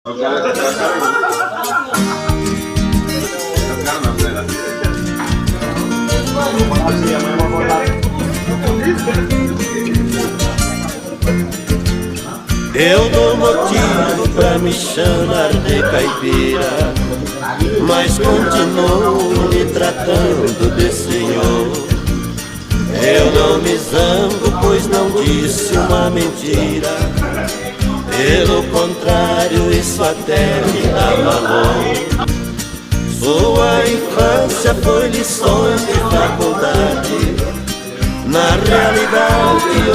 Eu dou motivo pra me chamar de caipira, mas continuo me tratando de senhor. Eu não me zango, pois não disse uma mentira. Pelo contrário, isso até me dá valor. Sua infância foi lições de faculdade. Na realidade,